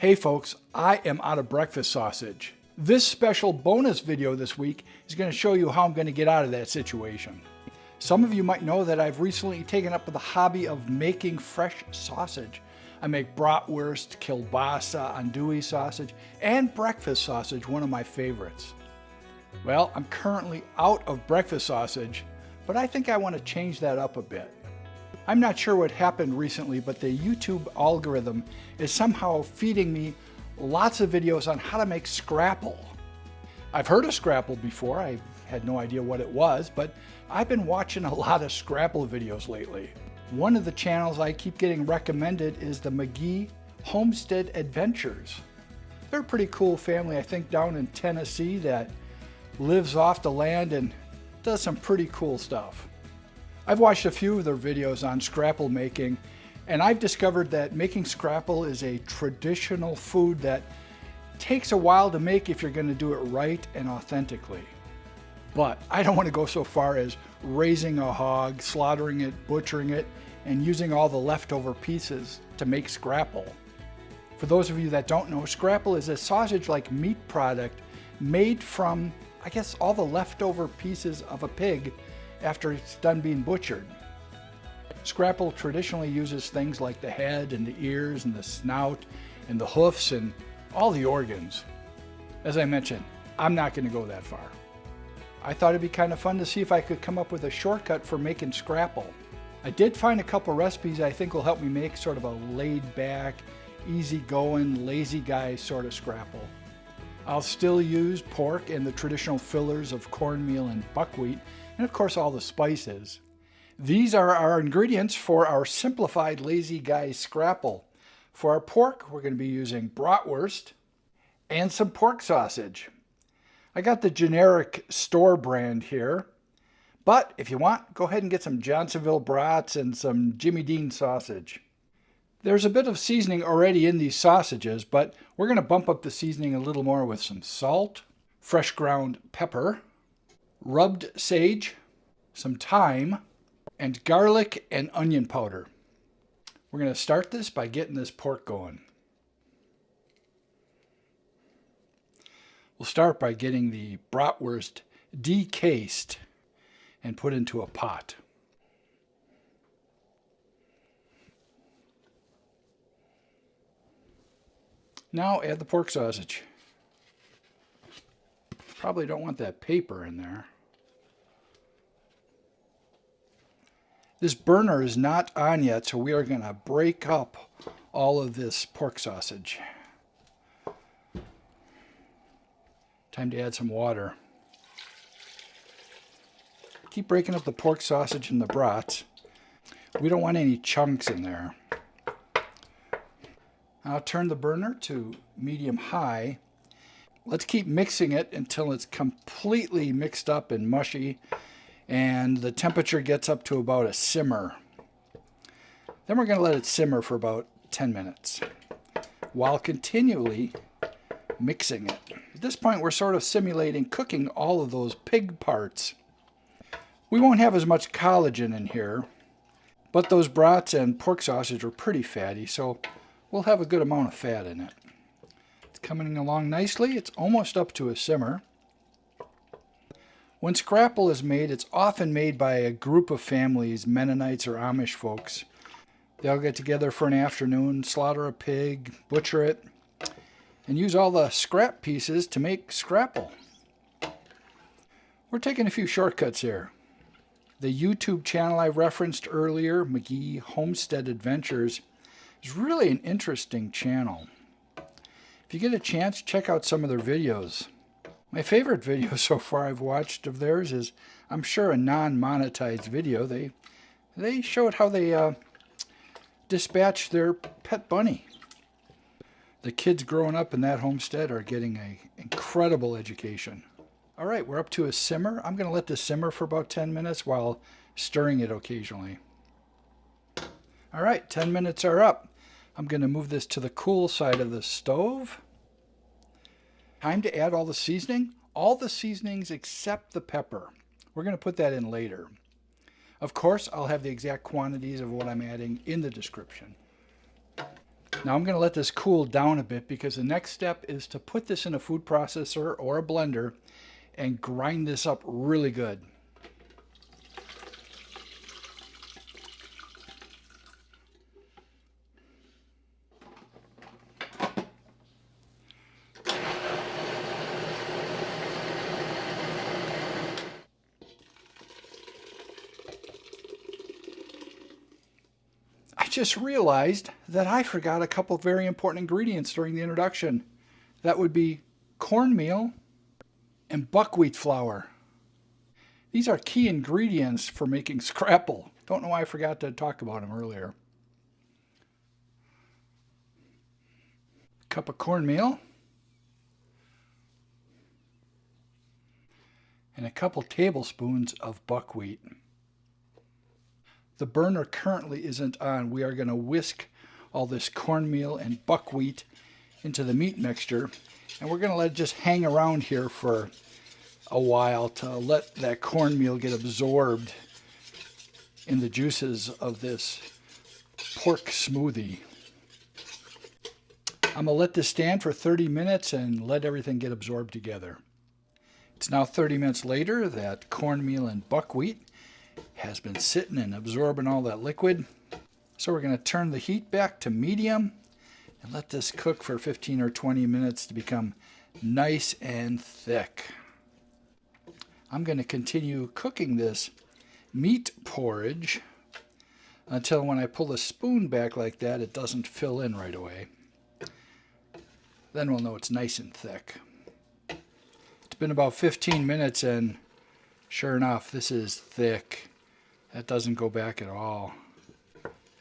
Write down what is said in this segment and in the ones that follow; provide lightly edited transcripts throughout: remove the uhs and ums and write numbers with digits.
Hey folks, I am out of breakfast sausage. This special bonus video this week is going to show you how I'm going to get out of that situation. Some of you might know that I've recently taken up the hobby of making fresh sausage. I make bratwurst, kielbasa, andouille sausage, and breakfast sausage, one of my favorites. Well, I'm currently out of breakfast sausage, but I think I want to change that up a bit. I'm not sure what happened recently, but the YouTube algorithm is somehow feeding me lots of videos on how to make Scrapple. I've heard of Scrapple before. I had no idea what it was, but I've been watching a lot of Scrapple videos lately. One of the channels I keep getting recommended is the McGee Homestead Adventures. They're a pretty cool family, I think, down in Tennessee that lives off the land and does some pretty cool stuff. I've watched a few of their videos on Scrapple making, and I've discovered that making Scrapple is a traditional food that takes a while to make if you're going to do it right and authentically. But I don't want to go so far as raising a hog, slaughtering it, butchering it, and using all the leftover pieces to make Scrapple. For those of you that don't know, Scrapple is a sausage-like meat product made from, I guess, all the leftover pieces of a pig after it's done being butchered. Scrapple traditionally uses things like the head and the ears and the snout and the hoofs and all the organs. As I mentioned, I'm not going to go that far. I thought it'd be kind of fun to see if I could come up with a shortcut for making Scrapple. I did find a couple recipes I think will help me make sort of a laid-back, easy-going, lazy guy sort of Scrapple. I'll still use pork and the traditional fillers of cornmeal and buckwheat, and of course all the spices. These are our ingredients for our simplified lazy guy Scrapple. For our pork, we're going to be using bratwurst and some pork sausage. I got the generic store brand here, but if you want, go ahead and get some Johnsonville brats and some Jimmy Dean sausage. There's a bit of seasoning already in these sausages, but we're going to bump up the seasoning a little more with some salt, fresh ground pepper, rubbed sage, some thyme, and garlic and onion powder. We're going to start this by getting this pork going. We'll start by getting the bratwurst decased and put into a pot. Now add the pork sausage. Probably don't want that paper in there. This burner is not on yet, so we are going to break up all of this pork sausage. Time to add some water. Keep breaking up the pork sausage and the brats. We don't want any chunks in there. I'll turn the burner to medium-high. Let's keep mixing it until it's completely mixed up and mushy and the temperature gets up to about a simmer. Then we're going to let it simmer for about 10 minutes while continually mixing it. At this point, we're sort of simulating cooking all of those pig parts. We won't have as much collagen in here, but those brats and pork sausage are pretty fatty, so we'll have a good amount of fat in it. It's coming along nicely. It's almost up to a simmer. When Scrapple is made, it's often made by a group of families, Mennonites or Amish folks. They'll get together for an afternoon, slaughter a pig, butcher it, and use all the scrap pieces to make Scrapple. We're taking a few shortcuts here. The YouTube channel I referenced earlier, McGee Homestead Adventures, is really an interesting channel. If you get a chance, check out some of their videos. My favorite video so far I've watched of theirs is, I'm sure, a non-monetized video. They showed how they dispatched their pet bunny. The kids growing up in that homestead are getting an incredible education. All right, we're up to a simmer. I'm going to let this simmer for about 10 minutes while stirring it occasionally. All right, 10 minutes are up. I'm going to move this to the cool side of the stove. Time to add all the seasoning. All the seasonings except the pepper. We're going to put that in later. Of course, I'll have the exact quantities of what I'm adding in the description. Now I'm going to let this cool down a bit because the next step is to put this in a food processor or a blender and grind this up really good. I just realized that I forgot a couple very important ingredients during the introduction. That would be cornmeal and buckwheat flour. These are key ingredients for making scrapple. Don't know why I forgot to talk about them earlier. Cup of cornmeal and a couple tablespoons of buckwheat. The burner currently isn't on. We are going to whisk all this cornmeal and buckwheat into the meat mixture, and we're going to let it just hang around here for a while to let that cornmeal get absorbed in the juices of this pork smoothie. I'm going to let this stand for 30 minutes and let everything get absorbed together. It's now 30 minutes later. That cornmeal and buckwheat has been sitting and absorbing all that liquid. So we're going to turn the heat back to medium and let this cook for 15 or 20 minutes to become nice and thick. I'm going to continue cooking this meat porridge until when I pull the spoon back like that, it doesn't fill in right away. Then we'll know it's nice and thick. It's been about 15 minutes and sure enough, this is thick. That doesn't go back at all.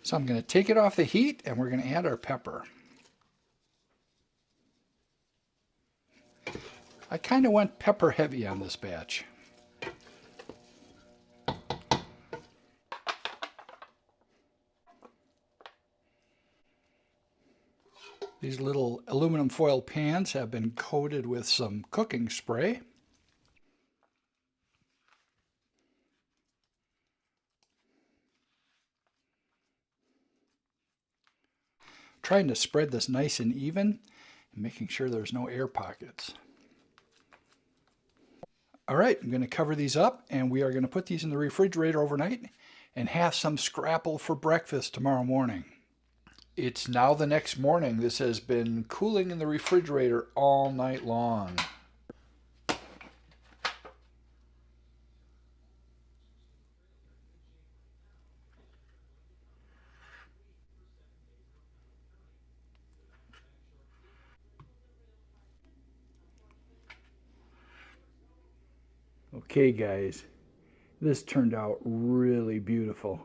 So I'm going to take it off the heat and we're going to add our pepper. I kind of went pepper heavy on this batch. These little aluminum foil pans have been coated with some cooking spray. Trying to spread this nice and even and making sure there's no air pockets. All right, I'm going to cover these up and we are going to put these in the refrigerator overnight and have some scrapple for breakfast tomorrow morning. It's now the next morning. This has been cooling in the refrigerator all night long. Okay guys, this turned out really beautiful.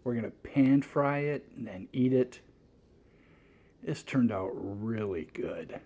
We're going to pan fry it and then eat it. This turned out really good.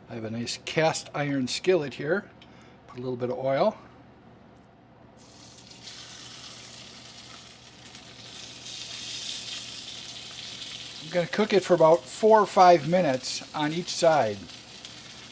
I have a nice cast iron skillet here. Put a little bit of oil. I'm going to cook it for about 4 or 5 minutes on each side.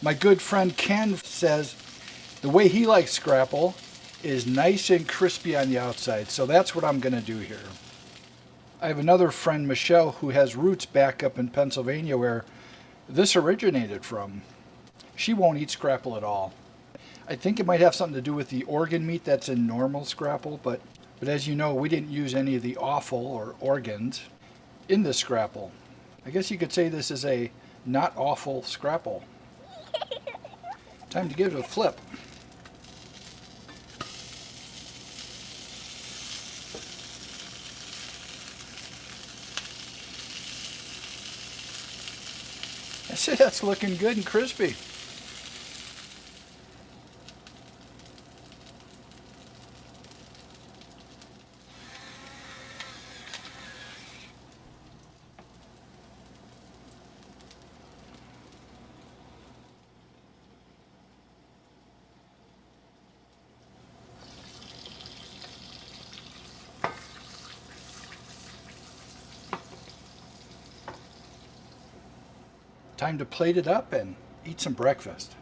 My good friend Ken says the way he likes scrapple is nice and crispy on the outside, so that's what I'm going to do here. I have another friend, Michelle, who has roots back up in Pennsylvania where this originated from. She won't eat scrapple at all. I think it might have something to do with the organ meat that's in normal scrapple, but as you know, we didn't use any of the offal or organs in this scrapple. I guess you could say this is a not awful scrapple. Time to give it a flip. I say that's looking good and crispy. Time to plate it up and eat some breakfast.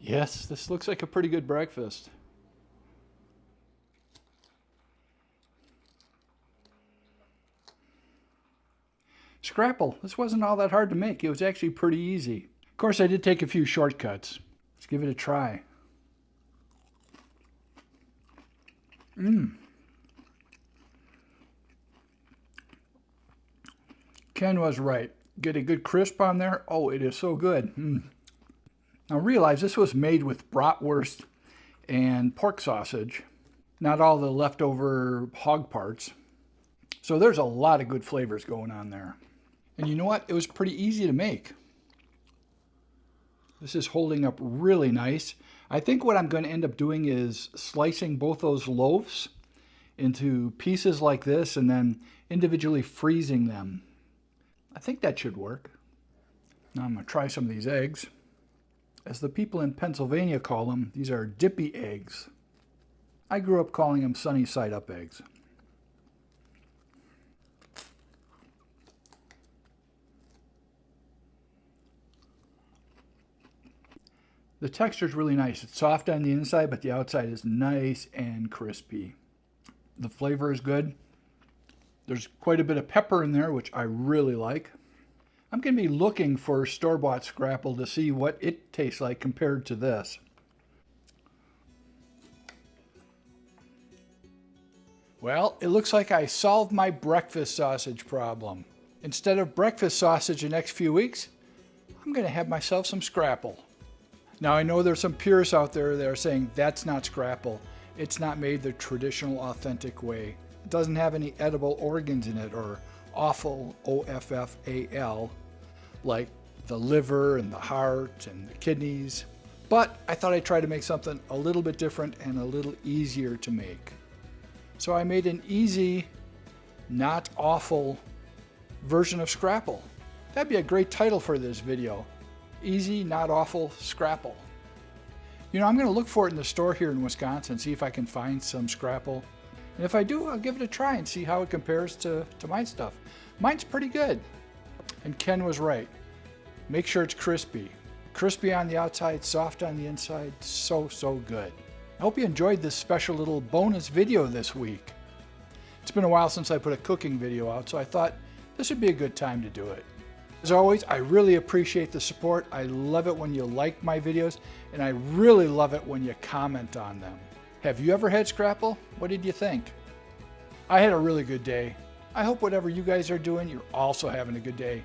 Yes, this looks like a pretty good breakfast. Scrapple, this wasn't all that hard to make. It was actually pretty easy. Of course, I did take a few shortcuts. Let's give it a try. Ken was right. Get a good crisp on there. Oh, it is so good. Now realize this was made with bratwurst and pork sausage, not all the leftover hog parts. So there's a lot of good flavors going on there. And you know what? It was pretty easy to make. This is holding up really nice. I think what I'm going to end up doing is slicing both those loaves into pieces like this and then individually freezing them. I think that should work. Now I'm going to try some of these eggs. As the people in Pennsylvania call them, these are dippy eggs. I grew up calling them sunny side up eggs. The texture is really nice. It's soft on the inside, but the outside is nice and crispy. The flavor is good. There's quite a bit of pepper in there, which I really like. I'm going to be looking for store-bought Scrapple to see what it tastes like compared to this. Well, it looks like I solved my breakfast sausage problem. Instead of breakfast sausage the next few weeks, I'm going to have myself some Scrapple. Now I know there's some purists out there that are saying that's not Scrapple. It's not made the traditional, authentic way. It doesn't have any edible organs in it, or offal, O-F-F-A-L, like the liver and the heart and the kidneys. But I thought I'd try to make something a little bit different and a little easier to make. So I made an easy, not awful version of Scrapple. That'd be a great title for this video. Easy, not awful Scrapple. You know, I'm going to look for it in the store here in Wisconsin, see if I can find some Scrapple. And if I do, I'll give it a try and see how it compares to my stuff. Mine's pretty good. And Ken was right. Make sure it's crispy. Crispy on the outside, soft on the inside. So, so good. I hope you enjoyed this special little bonus video this week. It's been a while since I put a cooking video out, so I thought this would be a good time to do it. As always, I really appreciate the support. I love it when you like my videos, and I really love it when you comment on them. Have you ever had Scrapple? What did you think? I had a really good day. I hope whatever you guys are doing, you're also having a good day.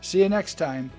See you next time.